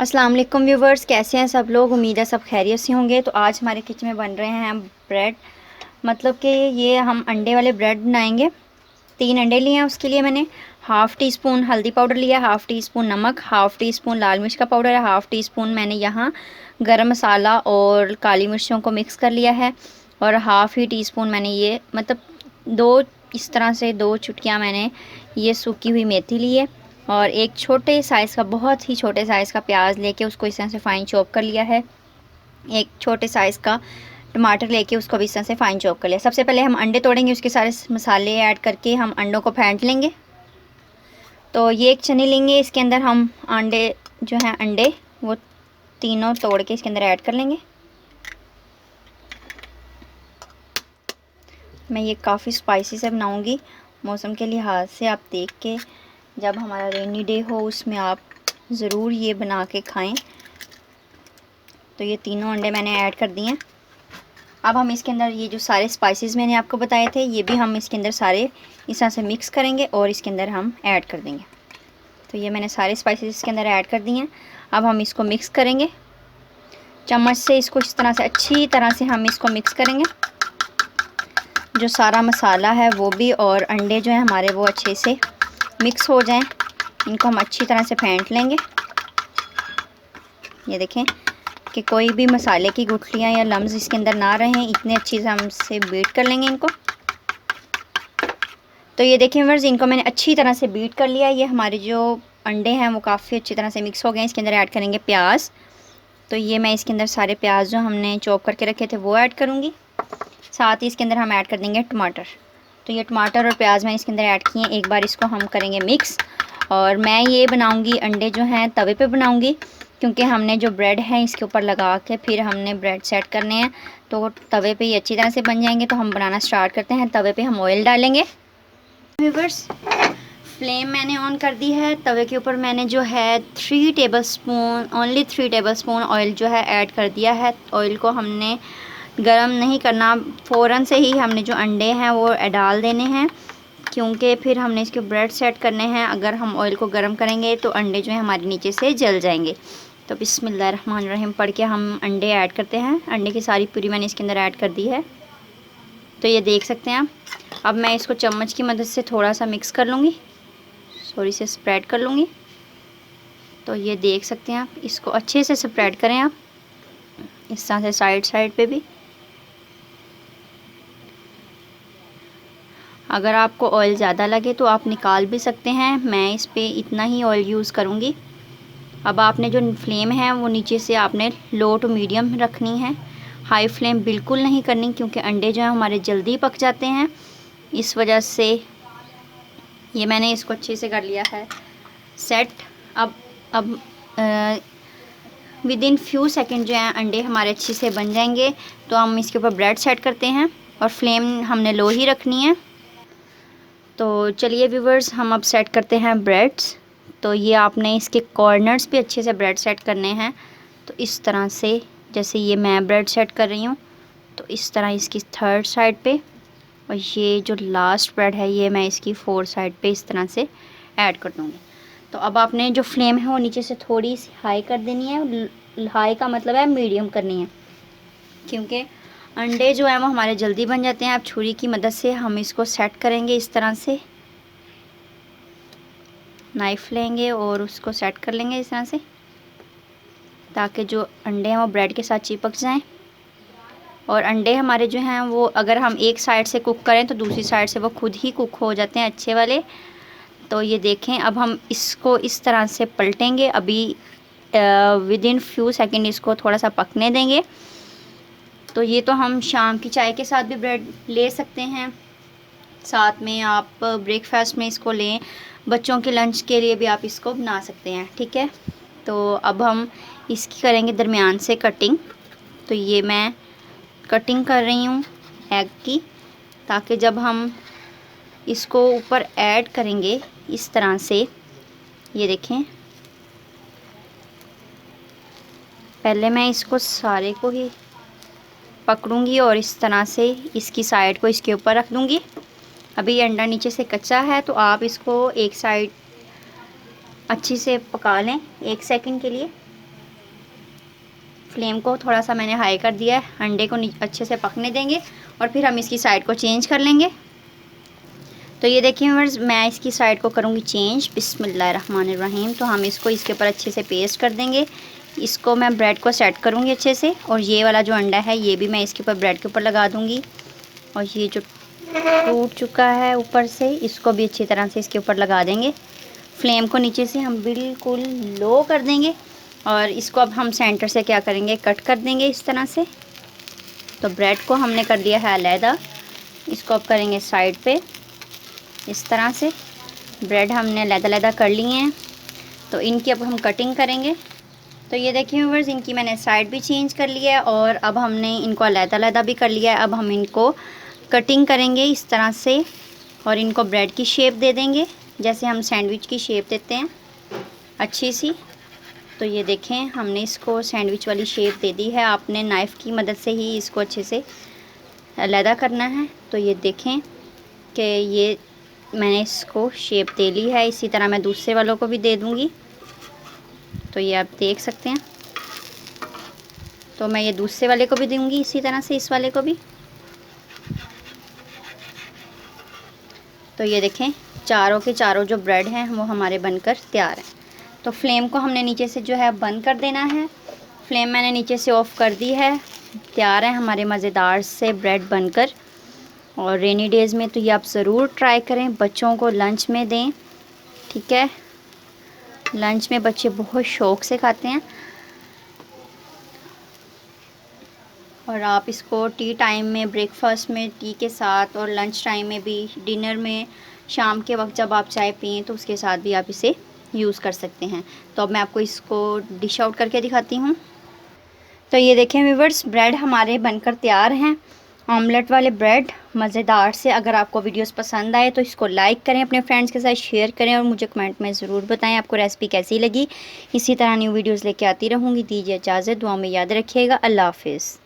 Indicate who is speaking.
Speaker 1: अस्सलाम वालेकुम व्यूवर्स, कैसे हैं सब लोग। उम्मीद है सब खैरियत से होंगे। तो आज हमारे किचन में बन रहे हैं ब्रेड, मतलब कि ये हम अंडे वाले ब्रेड बनाएंगे। 3 अंडे लिए हैं। उसके लिए मैंने हाफ़ टी स्पून हल्दी पाउडर लिया, हाफ़ टी स्पून नमक, हाफ़ टी स्पून लाल मिर्च का पाउडर है, हाफ़ टी स्पून मैंने यहाँ गरम मसाला और काली मिर्चों को मिक्स कर लिया है, और हाफ़ ही टी स्पून मैंने ये मतलब 2 इस तरह से 2 चुटकियाँ मैंने ये सूखी हुई मेथी ली है, और एक छोटे साइज़ का, बहुत ही छोटे साइज़ का प्याज लेके उसको इस तरह से फ़ाइन चॉप कर लिया है। एक छोटे साइज़ का टमाटर लेके उसको भी इस तरह से फ़ाइन चॉप कर लिया। सबसे पहले हम अंडे तोड़ेंगे, उसके सारे मसाले ऐड करके हम अंडों को फेंट लेंगे। तो ये एक छन्नी लेंगे, इसके अंदर हम अंडे जो हैं अंडे वो तीनों तोड़ के इसके अंदर ऐड कर लेंगे। मैं ये काफ़ी स्पाइसी से बनाऊंगी। मौसम के लिहाज से आप देख के, जब हमारा रेनी डे हो उसमें आप ज़रूर ये बना के खाएं। तो ये तीनों अंडे मैंने ऐड कर दिए हैं। अब हम इसके अंदर ये जो सारे स्पाइसेस मैंने आपको बताए थे, ये भी हम इसके अंदर सारे इस तरह से मिक्स करेंगे और इसके अंदर हम ऐड कर देंगे। तो ये मैंने सारे स्पाइसेस इसके अंदर ऐड कर दिए हैं। अब हम इसको मिक्स करेंगे चम्मच से। इसको इस तरह से अच्छी तरह से हम इसको मिक्स करेंगे। जो सारा मसाला है वो भी और अंडे जो हैं हमारे वो अच्छे से मिक्स हो जाएं। इनको हम अच्छी तरह से फेंट लेंगे। ये देखें कि कोई भी मसाले की गुठलियाँ या लम्स इसके अंदर ना रहें, इतने अच्छी से हम से बीट कर लेंगे इनको। तो ये देखें व्यूअर्स, इनको मैंने अच्छी तरह से बीट कर लिया। ये हमारे जो अंडे हैं वो काफ़ी अच्छी तरह से मिक्स हो गए। इसके अंदर ऐड करेंगे प्याज। तो ये मैं इसके अंदर सारे प्याज जो हमने चॉप करके रखे थे वो ऐड करूँगी। साथ ही इसके अंदर हम ऐड कर देंगे टमाटर। तो ये टमाटर और प्याज मैंने इसके अंदर ऐड किए हैं। एक बार इसको हम करेंगे मिक्स। और मैं ये बनाऊँगी अंडे जो हैं तवे पे बनाऊँगी, क्योंकि हमने जो ब्रेड है इसके ऊपर लगा के फिर हमने ब्रेड सेट करने हैं। तो तवे पे ये अच्छी तरह से बन जाएंगे। तो हम बनाना स्टार्ट करते हैं। तवे पे हम ऑयल डालेंगे। व्यूअर्स, फ्लेम मैंने ऑन कर दी है। तवे के ऊपर मैंने जो है 3 टेबलस्पून, ओनली 3 टेबलस्पून ऑयल जो है ऐड कर दिया है। ऑयल को हमने गरम नहीं करना, फ़ौरन से ही हमने जो अंडे हैं वो डाल देने हैं, क्योंकि फिर हमने इसके ब्रेड सेट करने हैं। अगर हम ऑयल को गर्म करेंगे तो अंडे जो है हमारे नीचे से जल जाएंगे। तो बिस्मिल्लाहिर्रहमानिर्रहीम पढ़ के हम अंडे ऐड करते हैं। अंडे की सारी पूरी मैंने इसके अंदर ऐड कर दी है। तो ये देख सकते हैं आप। अब मैं इसको चम्मच की मदद से थोड़ा सा मिक्स कर लूँगी, थोड़ी सी स्प्रेड कर लूँगी। तो ये देख सकते हैं आप, इसको अच्छे से स्प्रेड करें आप इस तरह से साइड साइड पे भी। अगर आपको ऑयल ज़्यादा लगे तो आप निकाल भी सकते हैं। मैं इस पे इतना ही ऑयल यूज़ करूँगी। अब आपने जो फ्लेम है वो नीचे से आपने लो टू मीडियम रखनी है, हाई फ्लेम बिल्कुल नहीं करनी, क्योंकि अंडे जो हैं हमारे जल्दी पक जाते हैं। इस वजह से ये मैंने इसको अच्छे से कर लिया है सेट। अब विद इन फ्यू सेकेंड जो है अंडे हमारे अच्छे से बन जाएंगे। तो हम इसके ऊपर ब्रेड सेट करते हैं, और फ्लेम हमने लो ही रखनी है। तो चलिए व्यूवर्स, हम अब सेट करते हैं ब्रेड्स। तो ये आपने इसके कॉर्नर्स पे अच्छे से ब्रेड सेट करने हैं। तो इस तरह से, जैसे ये मैं ब्रेड सेट कर रही हूँ, तो इस तरह इसकी थर्ड साइड पे, और ये जो लास्ट ब्रेड है ये मैं इसकी फोर्थ साइड पे इस तरह से ऐड कर दूँगी। तो अब आपने जो फ्लेम है वो नीचे से थोड़ी सी हाई कर देनी है। हाई का मतलब है मीडियम करनी है, क्योंकि अंडे जो है वो हमारे जल्दी बन जाते हैं। आप छुरी की मदद से हम इसको सेट करेंगे इस तरह से, नाइफ़ लेंगे और उसको सेट कर लेंगे इस तरह से, ताकि जो अंडे हैं वो ब्रेड के साथ चिपक जाएं। और अंडे हमारे जो हैं वो अगर हम एक साइड से कुक करें तो दूसरी साइड से वो खुद ही कुक हो जाते हैं अच्छे वाले। तो ये देखें, अब हम इसको इस तरह से पलटेंगे। अभी विद इन फ्यू सेकेंड इसको थोड़ा सा पकने देंगे। तो ये तो हम शाम की चाय के साथ भी ब्रेड ले सकते हैं, साथ में आप ब्रेकफास्ट में इसको लें, बच्चों के लंच के लिए भी आप इसको बना सकते हैं। ठीक है, तो अब हम इसकी करेंगे दरमियान से कटिंग। तो ये मैं कटिंग कर रही हूँ एग की, ताकि जब हम इसको ऊपर ऐड करेंगे इस तरह से, ये देखें, पहले मैं इसको सारे को ही पकड़ूंगी और इस तरह से इसकी साइड को इसके ऊपर रख दूंगी। अभी ये अंडा नीचे से कच्चा है, तो आप इसको एक साइड अच्छी से पका लें 1 सेकंड के लिए। फ्लेम को थोड़ा सा मैंने हाई कर दिया है। अंडे को अच्छे से पकने देंगे और फिर हम इसकी साइड को चेंज कर लेंगे। तो ये देखिए व्यूअर्स, मैं इसकी साइड को करूँगी चेंज। बिस्मिल्लाहिर्रहमानिर्रहीम। तो हम इसको इसके ऊपर अच्छे से पेस्ट कर देंगे। इसको मैं ब्रेड को सेट करूँगी अच्छे से, और ये वाला जो अंडा है ये भी मैं इसके ऊपर ब्रेड के ऊपर लगा दूँगी। और ये जो टूट चुका है ऊपर से, इसको भी अच्छी तरह से इसके ऊपर लगा देंगे। फ्लेम को नीचे से हम बिल्कुल लो कर देंगे और इसको अब हम सेंटर से क्या करेंगे, कट कर देंगे इस तरह से। तो ब्रेड को हमने कर दिया है अलहदा, इसको अब करेंगे साइड पे इस तरह से। ब्रेड हमने अलहदा कर लिए हैं, तो इनकी अब हम कटिंग करेंगे। तो ये देखिए व्यूअर्स, इनकी मैंने साइड भी चेंज कर लिया है और अब हमने इनको अलहदा भी कर लिया है। अब हम इनको कटिंग करेंगे इस तरह से और इनको ब्रेड की शेप दे देंगे, जैसे हम सैंडविच की शेप देते हैं अच्छी सी। तो ये देखें, हमने इसको सैंडविच वाली शेप दे दी है। आपने नाइफ़ की मदद से ही इसको अच्छे से अलहदा करना है। तो ये देखें कि ये मैंने इसको शेप दे ली है। इसी तरह मैं दूसरे वालों को भी दे दूँगी। तो ये आप देख सकते हैं। तो मैं ये दूसरे वाले को भी दूँगी इसी तरह से, इस वाले को भी। तो ये देखें, चारों के चारों जो ब्रेड हैं वो हमारे बनकर तैयार हैं। तो फ्लेम को हमने नीचे से जो है बंद कर देना है। फ्लेम मैंने नीचे से ऑफ़ कर दी है। तैयार है हमारे मज़ेदार से ब्रेड बनकर। और रेनी डेज़ में तो ये आप ज़रूर ट्राई करें, बच्चों को लंच में दें। ठीक है, लंच में बच्चे बहुत शौक़ से खाते हैं। और आप इसको टी टाइम में, ब्रेकफास्ट में टी के साथ, और लंच टाइम में भी, डिनर में, शाम के वक्त जब आप चाय पिएं तो उसके साथ भी आप इसे यूज़ कर सकते हैं। तो अब मैं आपको इसको डिश आउट करके दिखाती हूँ। तो ये देखें व्यूअर्स, ब्रेड हमारे बनकर तैयार हैं, ऑमलेट वाले ब्रेड मज़ेदार से। अगर आपको वीडियोस पसंद आए तो इसको लाइक करें, अपने फ्रेंड्स के साथ शेयर करें और मुझे कमेंट में ज़रूर बताएं आपको रेसिपी कैसी लगी। इसी तरह न्यू वीडियोस लेके आती रहूँगी। दीजिए इजाज़त, दुआ में याद रखिएगा। अल्लाह हाफ़िज़।